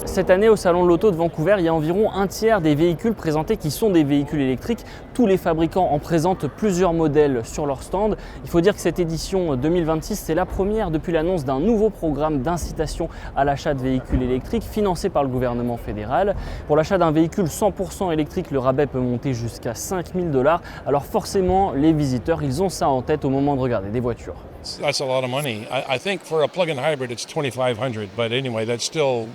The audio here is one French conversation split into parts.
Cette année, au Salon de l'Auto de Vancouver, il y a environ un tiers des véhicules présentés qui sont des véhicules électriques. Tous les fabricants en présentent plusieurs modèles sur leur stand. Il faut dire que cette édition 2026, c'est la première depuis l'annonce d'un nouveau programme d'incitation à l'achat de véhicules électriques financé par le gouvernement fédéral. Pour l'achat d'un véhicule 100% électrique, le rabais peut monter jusqu'à 5 000 $. Alors forcément, les visiteurs, ils ont ça en tête au moment de regarder des voitures. That's a lot of money. I think for a plug-in hybrid, it's $2,500, but anyway, that's still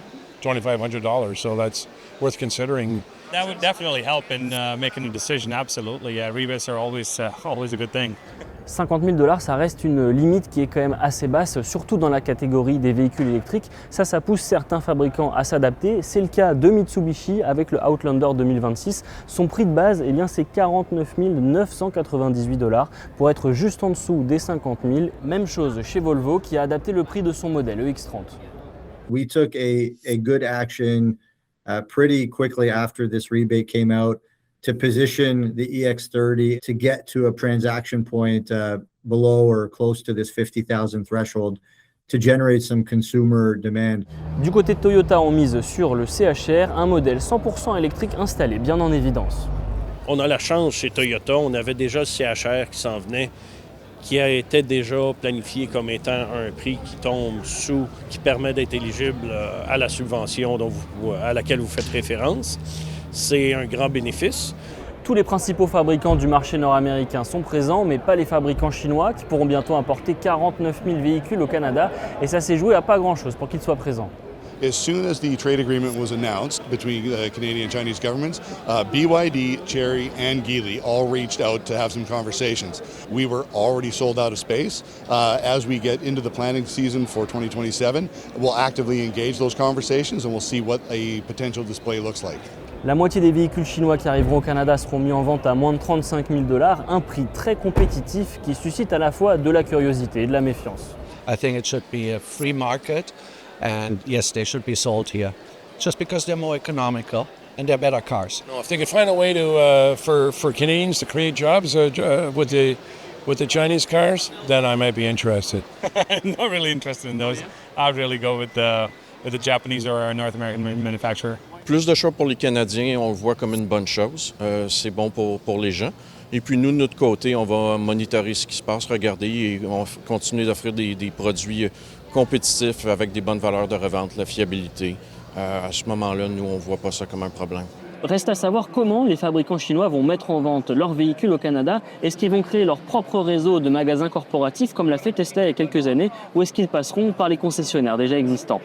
$2,500, so that's worth considering. That would definitely help in making a decision. Absolutely, yeah. Rebates are always a good thing. 50 000 $, ça reste une limite qui est quand même assez basse, surtout dans la catégorie des véhicules électriques. Ça pousse certains fabricants à s'adapter. C'est le cas de Mitsubishi avec le Outlander 2026. Son prix de base, eh bien, c'est 49 998 $, pour être juste en dessous des 50 000. Même chose chez Volvo qui a adapté le prix de son modèle EX30. We took a good action pretty quickly after this rebate came out to position the EX30 to get to a transaction point below or close to this 50,000 threshold to generate some consumer demand. Du côté de Toyota, on mise sur le CHR, un modèle 100% électrique installé bien en évidence. On a la chance chez Toyota, on avait déjà le CHR qui s'en venait, qui a été déjà planifié comme étant un prix qui tombe sous, qui permet d'être éligible à la subvention à laquelle vous faites référence. C'est un grand bénéfice. Tous les principaux fabricants du marché nord-américain sont présents, mais pas les fabricants chinois qui pourront bientôt importer 49 000 véhicules au Canada. Et ça s'est joué à pas grand-chose pour qu'ils soient présents. As soon as the trade agreement was announced between the Canadian and Chinese governments, BYD, Chery, and Geely all reached out to have some conversations. We were already sold out of space. As we get into the planning season for 2027, we'll actively engage those conversations and we'll see what a potential display looks like. La moitié des véhicules chinois qui arriveront au Canada seront mis en vente à moins de 35 000 $, un prix très compétitif qui suscite à la fois de la curiosité et de la méfiance. I think it should be a free market. And yes, they should be sold here, just because they're more economical and they're better cars. No, if they could find a way to for Canadians to create jobs with the Chinese cars, then I might be interested. Not really interested in those. I'd really go with the Japanese or a North American manufacturer. Plus de choix pour les Canadiens, on le voit comme une bonne chose. C'est bon pour les gens. Et puis nous, de notre côté, on va monitorer ce qui se passe, regarder et on va continuer d'offrir des produits compétitifs avec des bonnes valeurs de revente, la fiabilité. À ce moment-là, nous, on ne voit pas ça comme un problème. Reste à savoir comment les fabricants chinois vont mettre en vente leurs véhicules au Canada. Est-ce qu'ils vont créer leur propre réseau de magasins corporatifs comme l'a fait Tesla il y a quelques années, ou est-ce qu'ils passeront par les concessionnaires déjà existants ?